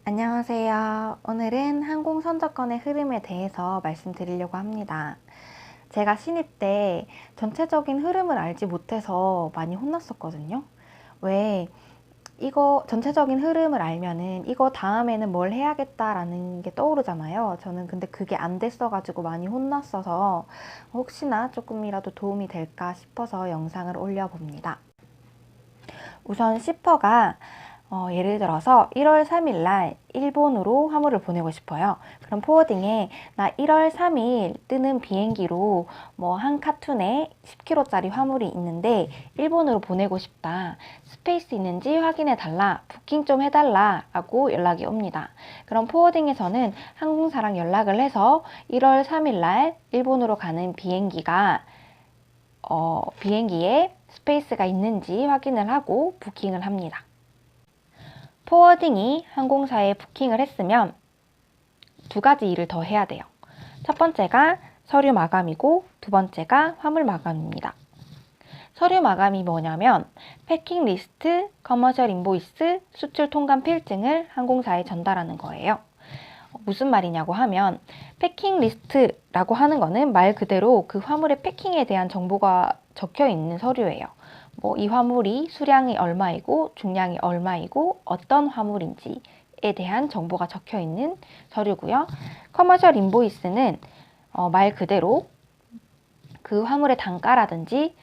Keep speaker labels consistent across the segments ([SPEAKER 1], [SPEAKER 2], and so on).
[SPEAKER 1] 안녕하세요. 오늘은 항공 선적권의 흐름에 대해서 말씀드리려고 합니다. 제가 신입 때 전체적인 흐름을 알지 못해서 많이 혼났었거든요. 왜 이거 전체적인 흐름을 알면은 이거 다음에는 뭘 해야겠다라는 게 떠오르잖아요. 저는 근데 그게 안 됐어가지고 많이 혼났어서 혹시나 조금이라도 도움이 될까 싶어서 영상을 올려봅니다. 우선 시퍼가 예를 들어서 1월 3일 날 일본으로 화물을 보내고 싶어요. 그럼 포워딩에 나 1월 3일 뜨는 비행기로 뭐 한 카툰에 10kg짜리 화물이 있는데 일본으로 보내고 싶다. 스페이스 있는지 확인해 달라. 부킹 좀 해달라 라고 연락이 옵니다. 그럼 포워딩에서는 항공사랑 연락을 해서 1월 3일 날 일본으로 가는 비행기에 스페이스가 있는지 확인을 하고 부킹을 합니다. 포워딩이 항공사에 부킹을 했으면 두 가지 일을 더 해야 돼요. 첫 번째가 서류 마감이고 두 번째가 화물 마감입니다. 서류 마감이 뭐냐면 패킹 리스트, 커머셜 인보이스, 수출 통관 필증을 항공사에 전달하는 거예요. 무슨 말이냐고 하면 패킹 리스트라고 하는 거는 말 그대로 그 화물의 패킹에 대한 정보가 적혀 있는 서류예요. 뭐 이 화물이 수량이 얼마이고 중량이 얼마이고 어떤 화물인지에 대한 정보가 적혀 있는 서류고요. 커머셜 인보이스는 말 그대로 그 화물의 단가라든지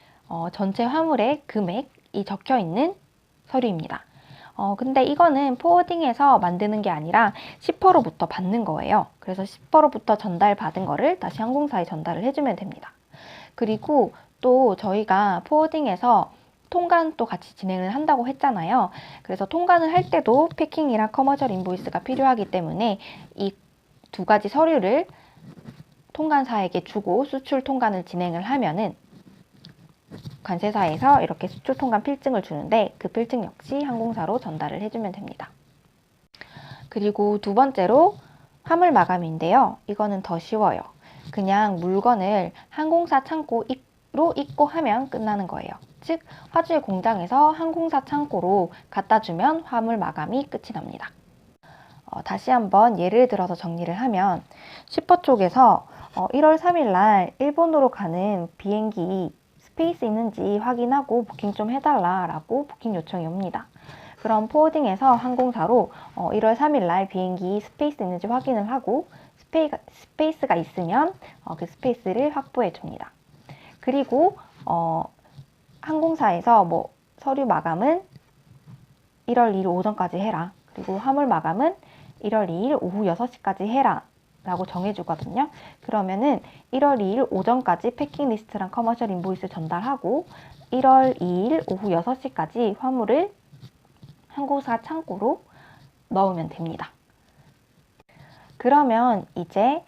[SPEAKER 1] 전체 화물의 금액이 적혀 있는 서류입니다. 근데 이거는 포워딩에서 만드는 게 아니라 시퍼로부터 받는 거예요. 그래서 시퍼로부터 전달받은 거를 다시 항공사에 전달을 해주면 됩니다. 그리고 또 저희가 포워딩에서 통관도 같이 진행을 한다고 했잖아요. 그래서 통관을 할 때도 패킹이랑 커머셜 인보이스가 필요하기 때문에 이 두 가지 서류를 통관사에게 주고 수출 통관을 진행을 하면은 관세사에서 이렇게 수출 통관 필증을 주는데 그 필증 역시 항공사로 전달을 해주면 됩니다. 그리고 두 번째로 화물 마감인데요. 이거는 더 쉬워요. 그냥 물건을 항공사 창고로 입고하면 끝나는 거예요. 즉 화주의 공장에서 항공사 창고로 갖다 주면 화물 마감이 끝이 납니다. 다시 한번 예를 들어서 정리를 하면 슈퍼 쪽에서 1월 3일 날 일본으로 가는 비행기 스페이스 있는지 확인하고 부킹 좀 해달라 라고 부킹 요청이 옵니다. 그럼 포워딩에서 항공사로 1월 3일 날 비행기 스페이스 있는지 확인을 하고 스페이스가 있으면 그 스페이스를 확보해 줍니다. 그리고 항공사에서 뭐 서류 마감은 1월 2일 오전까지 해라. 그리고 화물 마감은 1월 2일 오후 6시까지 해라 라고 정해주거든요. 그러면은 1월 2일 오전까지 패킹 리스트랑 커머셜 인보이스 전달하고 1월 2일 오후 6시까지 화물을 항공사 창고로 넣으면 됩니다. 그러면 이제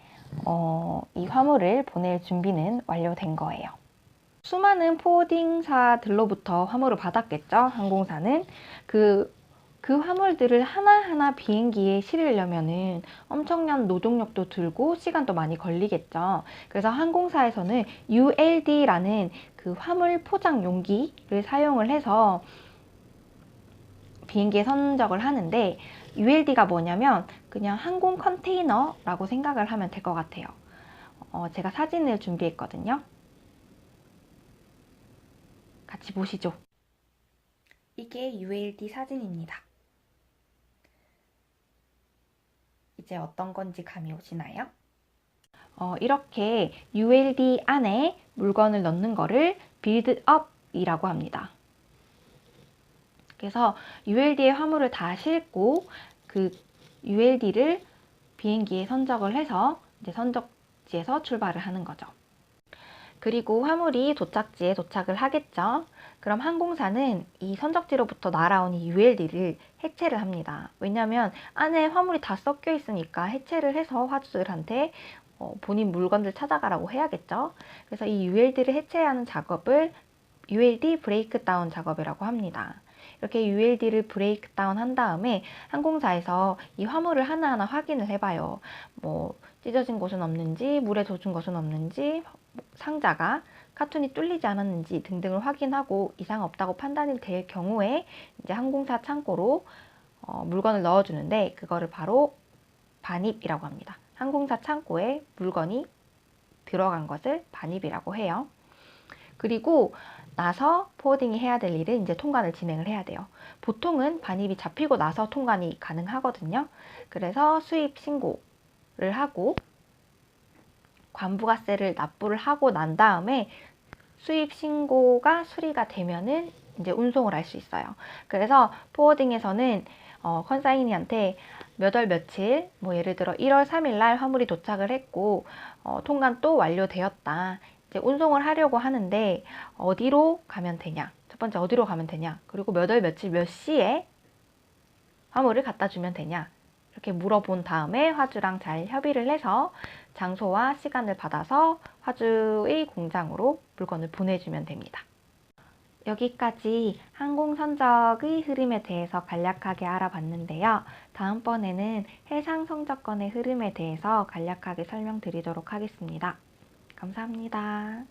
[SPEAKER 1] 이 화물을 보낼 준비는 완료된 거예요. 수많은 포워딩사들로부터 화물을 받았겠죠. 항공사는 그 화물들을 하나하나 비행기에 실으려면은 엄청난 노동력도 들고 시간도 많이 걸리겠죠. 그래서 항공사에서는 ULD라는 그 화물 포장 용기를 사용을 해서 비행기에 선적을 하는데 ULD가 뭐냐면 그냥 항공 컨테이너라고 생각을 하면 될 것 같아요. 제가 사진을 준비했거든요. 같이 보시죠. 이게 ULD 사진입니다. 이제 어떤 건지 감이 오시나요? 이렇게 ULD 안에 물건을 넣는 거를 빌드업이라고 합니다. 그래서 ULD에 화물을 다 싣고 그 ULD를 비행기에 선적을 해서 이제 선적지에서 출발을 하는 거죠. 그리고 화물이 도착지에 도착을 하겠죠. 그럼 항공사는 이 선적지로부터 날아온 이 ULD를 해체를 합니다. 왜냐하면 안에 화물이 다 섞여 있으니까 해체를 해서 화주들한테 본인 물건들 찾아가라고 해야겠죠. 그래서 이 ULD를 해체하는 작업을 ULD 브레이크 다운 작업이라고 합니다. 이렇게 ULD를 브레이크 다운 한 다음에 항공사에서 이 화물을 하나하나 확인을 해봐요. 뭐 찢어진 곳은 없는지, 물에 젖은 것은 없는지, 상자가 카툰이 뚫리지 않았는지 등등을 확인하고 이상 없다고 판단이 될 경우에 이제 항공사 창고로 물건을 넣어주는데 그거를 바로 반입이라고 합니다. 항공사 창고에 물건이 들어간 것을 반입이라고 해요. 그리고 나서 포워딩이 해야 될 일은 이제 통관을 진행을 해야 돼요. 보통은 반입이 잡히고 나서 통관이 가능하거든요. 그래서 수입 신고를 하고 관부가세를 납부를 하고 난 다음에 수입 신고가 수리가 되면은 이제 운송을 할 수 있어요. 그래서 포워딩에서는 컨사이니한테 몇 월 며칠, 뭐 예를 들어 1월 3일 날 화물이 도착을 했고 통관도 완료되었다. 이제 운송을 하려고 하는데 어디로 가면 되냐? 첫 번째 어디로 가면 되냐? 그리고 몇 월 며칠 몇 시에 화물을 갖다 주면 되냐? 이렇게 물어본 다음에 화주랑 잘 협의를 해서 장소와 시간을 받아서 화주의 공장으로 물건을 보내주면 됩니다. 여기까지 항공선적의 흐름에 대해서 간략하게 알아봤는데요. 다음번에는 해상 성적권의 흐름에 대해서 간략하게 설명드리도록 하겠습니다. 감사합니다.